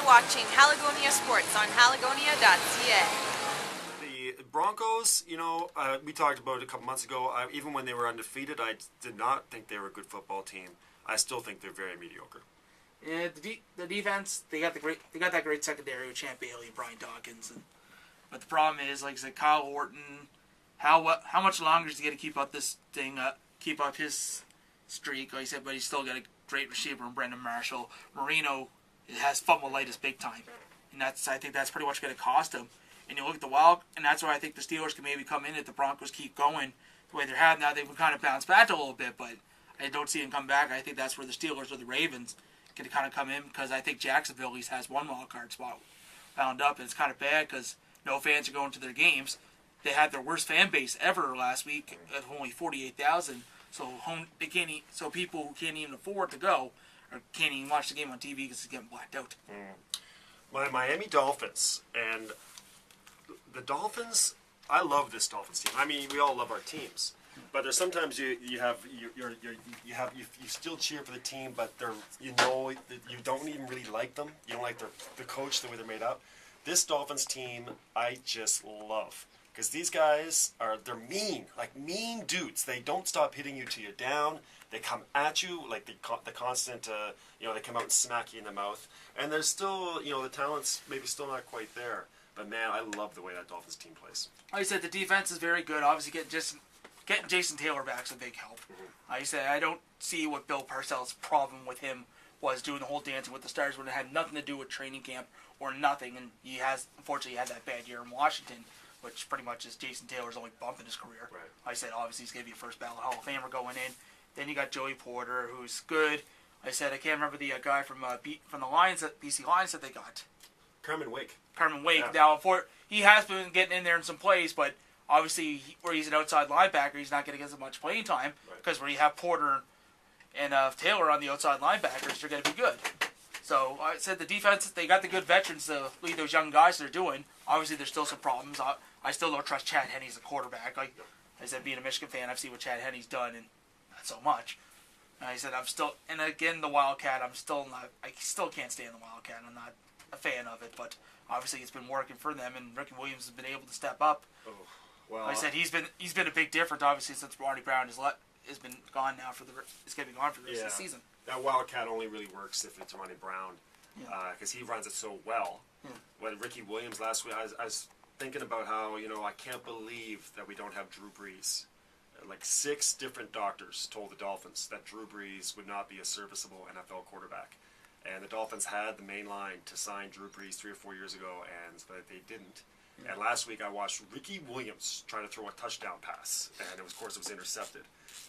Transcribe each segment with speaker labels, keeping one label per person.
Speaker 1: watching Halagonia Sports on halagonia.ca.
Speaker 2: The Broncos, we talked about it a couple months ago. Even when they were undefeated, I did not think they were a good football team. I still think they're very mediocre.
Speaker 3: Yeah, the defense, they got that great secondary with Champ Bailey and Brian Dawkins. But the problem is, like I said, Kyle Orton, how much longer is he going to keep up this thing, keep up his streak? Like I said, but he's still got a great receiver in Brendan Marshall. Marino has fumbleitis big time, and I think that's pretty much going to cost him. And you look at the Wild, and that's why I think the Steelers can maybe come in if the Broncos keep going the way they're having now. They can kind of bounce back a little bit, but I don't see them come back. I think that's where the Steelers or the Ravens can kind of come in, because I think Jacksonville at least has one wild card spot bound up, and it's kind of bad because no fans are going to their games. They had their worst fan base ever last week at only 48,000. So people who can't even afford to go or can't even watch the game on TV because it's getting blacked out.
Speaker 2: My Miami Dolphins, and the Dolphins, I love this Dolphins team. I mean, we all love our teams, but there's sometimes you still cheer for the team, but you don't even really like them. You don't like the coach, the way they're made up. This Dolphins team, I just love. Because these guys they're mean, like mean dudes. They don't stop hitting you till you're down. They come at you like the constant, they come out and smack you in the mouth. And there's still, the talent's maybe still not quite there. But man, I love the way that Dolphins team plays.
Speaker 3: Like I said, the defense is very good. Obviously, getting Jason Taylor back is a big help. Like I said, I don't see what Bill Parcells' problem with him was doing the whole dancing with the stars when it had nothing to do with training camp or nothing. And unfortunately, had that bad year in Washington, which pretty much is Jason Taylor's only bump in his career.
Speaker 2: Right.
Speaker 3: Like I said, obviously he's going to be a first ballot Hall of Famer going in. Then you got Joey Porter, who's good. I said I can't remember the guy from the Lions, BC Lions that they got.
Speaker 2: Carmen Wake.
Speaker 3: Yeah. Now, he has been getting in there in some plays, but obviously where he's an outside linebacker, he's not going to get as much playing time, because where you have Porter and Taylor on the outside linebackers, they're going to be good. So I said the defense, they got the good veterans to lead those young guys they're doing. Obviously, there's still some problems. I still don't trust Chad Henne as a quarterback. Like I said, being a Michigan fan, I've seen what Chad Henne's done, and not so much. And I said and again, the Wildcat, I still can't stand the Wildcat. I'm not a fan of it, but obviously it's been working for them, and Ricky Williams has been able to step up.
Speaker 2: Oh, well,
Speaker 3: like I said, he's been a big difference, obviously, since Marty Brown has been gone now is going to be gone for the rest of the season.
Speaker 2: That Wildcat only really works if it's Ronnie Brown, because he runs it so well.
Speaker 3: Yeah.
Speaker 2: When Ricky Williams last week, I was thinking about how, I can't believe that we don't have Drew Brees. Like 6 different doctors told the Dolphins that Drew Brees would not be a serviceable NFL quarterback. And the Dolphins had the main line to sign Drew Brees 3 or 4 years ago, but they didn't. Yeah. And last week I watched Ricky Williams trying to throw a touchdown pass, and of course it was intercepted.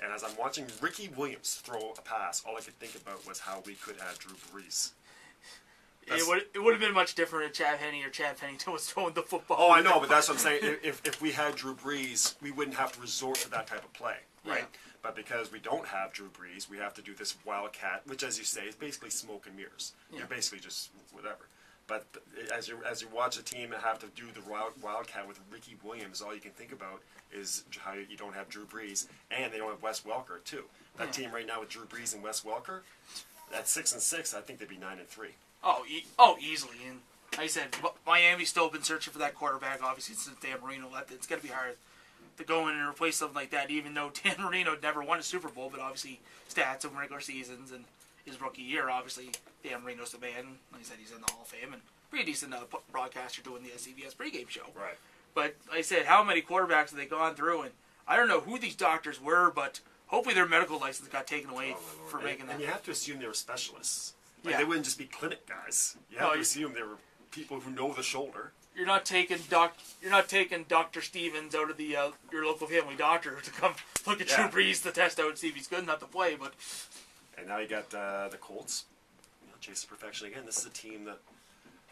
Speaker 2: And as I'm watching Ricky Williams throw a pass, all I could think about was how we could have Drew Brees.
Speaker 3: It would have been much different if Chad Henne or Chad Pennington was throwing the football.
Speaker 2: Oh, I know, but that's what I'm saying. If we had Drew Brees, we wouldn't have to resort to that type of play, right? Yeah. But because we don't have Drew Brees, we have to do this Wildcat, which, as you say, is basically smoke and mirrors. Yeah. You're basically just whatever. But as you watch a team have to do the Wildcat with Ricky Williams, all you can think about is how you don't have Drew Brees, and they don't have Wes Welker too. That team right now with Drew Brees and Wes Welker, at 6-6, I think they'd be 9-3.
Speaker 3: Oh, easily. And like I said, Miami's still been searching for that quarterback, obviously, since Dan Marino left. It's going to be hard to go in and replace something like that, even though Dan Marino never won a Super Bowl, but obviously stats in regular seasons and his rookie year, obviously, Dan Marino's the man. Like I said, he's in the Hall of Fame and pretty decent broadcaster doing the CBS pregame show.
Speaker 2: Right.
Speaker 3: But like I said, how many quarterbacks have they gone through? And I don't know who these doctors were, but hopefully their medical license got taken away for making that.
Speaker 2: And you have to assume they were specialists. They wouldn't just be clinic guys. You have to assume they were people who know the shoulder.
Speaker 3: You're not taking Dr. Stevens out of the your local family doctor to come look at Drew Brees to test out and see if he's good enough to play. But
Speaker 2: and now you got the Colts, chasing perfection again. This is a team that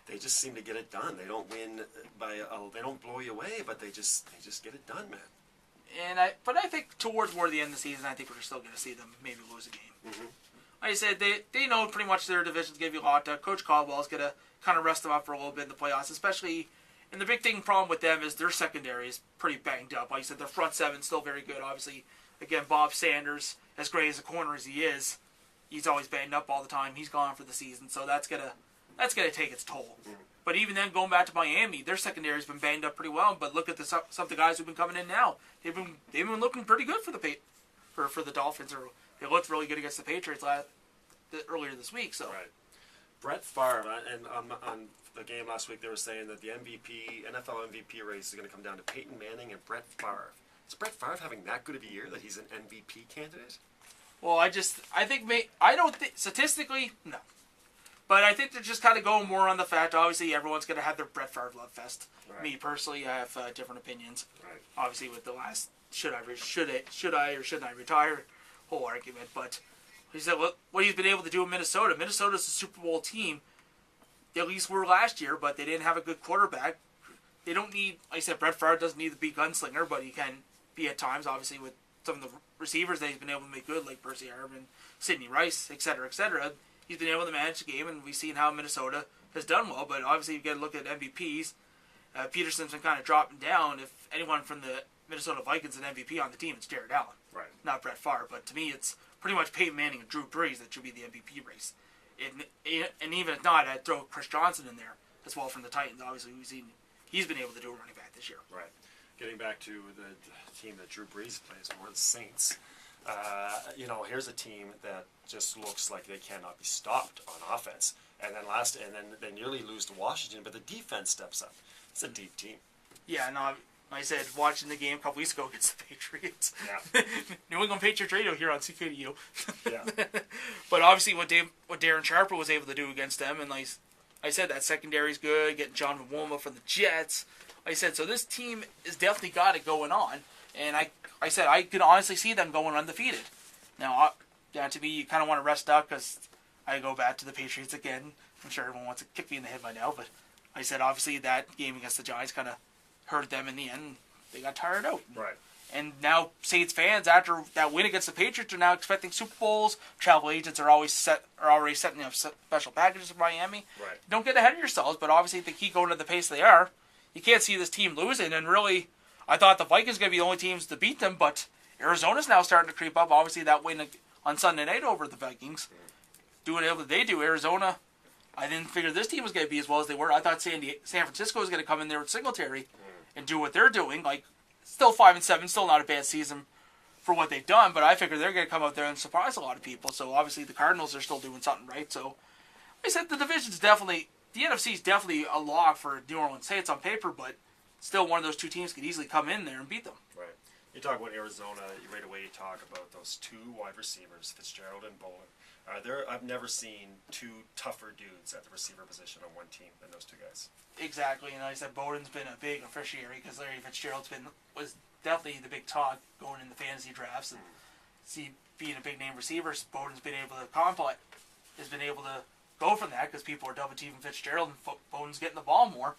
Speaker 2: they just seem to get it done. They don't win they don't blow you away, but they just get it done, man.
Speaker 3: But I think towards more the end of the season, I think we're still going to see them maybe lose a game.
Speaker 2: Mm-hmm.
Speaker 3: Like I said, they know pretty much their division's going to be a lot. Coach Caldwell's going to kind of rest them up for a little bit in the playoffs, especially. And the big problem with them is their secondary is pretty banged up. Like I said, their front seven's still very good. Obviously, again, Bob Sanders, as great as a corner as he is, he's always banged up all the time. He's gone for the season, so that's going to that's going to take its toll. But even then, going back to Miami, their secondary's been banged up pretty well. But look at some of the guys who've been coming in now. They've been looking pretty good for the Dolphins. Or they looked really good against the Patriots earlier this week. So
Speaker 2: Right. Brett Favre, and on the game last week, they were saying that the NFL MVP race is going to come down to Peyton Manning and Brett Favre. Is Brett Favre having that good of a year that he's an MVP candidate?
Speaker 3: well, I don't think statistically no. But I think they're just kind of going more on the fact, obviously, everyone's going to have their Brett Favre love fest.
Speaker 2: Right.
Speaker 3: Me, personally, I have different opinions.
Speaker 2: Right.
Speaker 3: Obviously, with the last should I or shouldn't I retire whole argument. But he said what he's been able to do in Minnesota. Minnesota's a Super Bowl team. They at least were last year, but they didn't have a good quarterback. They don't need, like I said, Brett Favre doesn't need to be gunslinger, but he can be at times, obviously, with some of the receivers that he's been able to make good, like Percy Harvin, Sidney Rice, etc., etc. He's been able to manage the game, and we've seen how Minnesota has done well. But obviously, you got to look at MVPs. Peterson's been kind of dropping down. If anyone from the Minnesota Vikings is an MVP on the team, it's Jared Allen,
Speaker 2: Right.
Speaker 3: not Brett Favre. But to me, it's pretty much Peyton Manning and Drew Brees that should be the MVP race. And even if not, I'd throw Chris Johnson in there as well from the Titans. Obviously, he's been able to do a running back this year.
Speaker 2: Right. Getting back to the team that Drew Brees plays for, the Saints. Here's a team that just looks like they cannot be stopped on offense, and then they nearly lose to Washington, but the defense steps up. It's a deep team.
Speaker 3: Yeah, no, like I said, watching the game a couple weeks ago against the Patriots.
Speaker 2: Yeah.
Speaker 3: New England Patriots Radio here on CKDU.
Speaker 2: Yeah.
Speaker 3: But obviously, what Darren Sharper was able to do against them, and like I said, that secondary's good. Getting John Nwoma from the Jets. Like I said, so this team has definitely got it going on, and I said I could honestly see them going undefeated. Now, to me, you kind of want to rest up because I go back to the Patriots again. I'm sure everyone wants to kick me in the head by now, but I said obviously that game against the Giants kind of hurt them in the end. They got tired out.
Speaker 2: Right.
Speaker 3: And now Saints fans, after that win against the Patriots, are now expecting Super Bowls. Travel agents are already setting up special packages for Miami.
Speaker 2: Right.
Speaker 3: Don't get ahead of yourselves, but obviously if they keep going at the pace they are, you can't see this team losing. And really, I thought the Vikings were going to be the only teams to beat them, but Arizona's now starting to creep up. Obviously, that win on Sunday night over the Vikings, doing what they do. Arizona, I didn't figure this team was going to be as well as they were. I thought San Francisco was going to come in there with Singletary and do what they're doing. Like, still 5-7, still not a bad season for what they've done, but I figure they're going to come out there and surprise a lot of people. So obviously, the Cardinals are still doing something right. So I said the NFC is definitely a lock for New Orleans Saints on paper, but still one of those two teams could easily come in there and beat them.
Speaker 2: Right. You talk about Arizona, right away you talk about those two wide receivers, Fitzgerald and Bowen. I've never seen two tougher dudes at the receiver position on one team than those two guys.
Speaker 3: Exactly, and like I said, Bowden's been a big officiary because Larry Fitzgerald's was definitely the big talk going in the fantasy drafts, and being a big name receiver, Bowden's been able to go from that because people are double teaming Fitzgerald and Bowden's getting the ball more,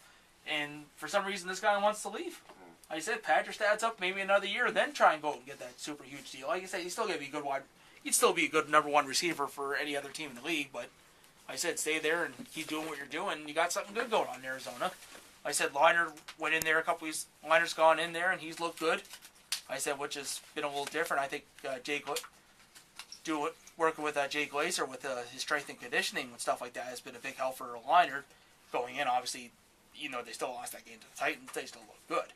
Speaker 3: and for some reason this guy wants to leave. Like I said, pad your stats up maybe another year, then try and go and get that super huge deal. Like I said, he's still gonna be a good He'd still be a good number one receiver for any other team in the league, but like I said, stay there and keep doing what you're doing. You got something good going on in Arizona. Like I said, Liner went in there a couple weeks. Liner's gone in there and he's looked good. Like I said, which has been a little different. I think working with Jay Glazer with his strength and conditioning and stuff like that has been a big help for Liner going in. Obviously, they still lost that game to the Titans. They still look good.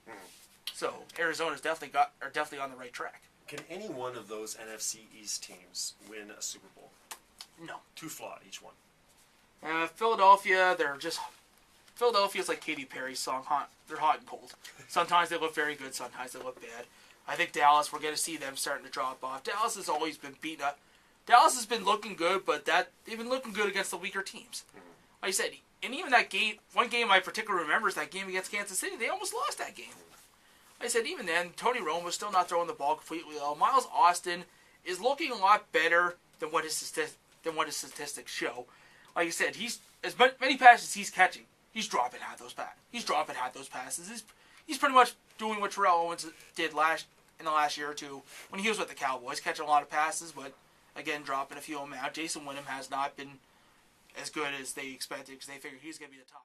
Speaker 3: So Arizona's definitely on the right track.
Speaker 2: Can any one of those NFC East teams win a Super Bowl?
Speaker 3: No.
Speaker 2: Too flawed, each one.
Speaker 3: Philadelphia's like Katy Perry's song, they're hot and cold. Sometimes they look very good, sometimes they look bad. I think Dallas, we're going to see them starting to drop off. Dallas has always been beaten up. Dallas has been looking good, but they've been looking good against the weaker teams. Like I said, and even that game, one game I particularly remember is that game against Kansas City. They almost lost that game. Like I said, even then, Tony Romo was still not throwing the ball completely well. Miles Austin is looking a lot better than what his statistics show. Like I said, he's as many passes he's catching, he's dropping half those passes. He's pretty much doing what Terrell Owens did in the last year or two when he was with the Cowboys, catching a lot of passes, but again dropping a few of them out. Jason Wynham has not been as good as they expected because they figured he's going to be the top.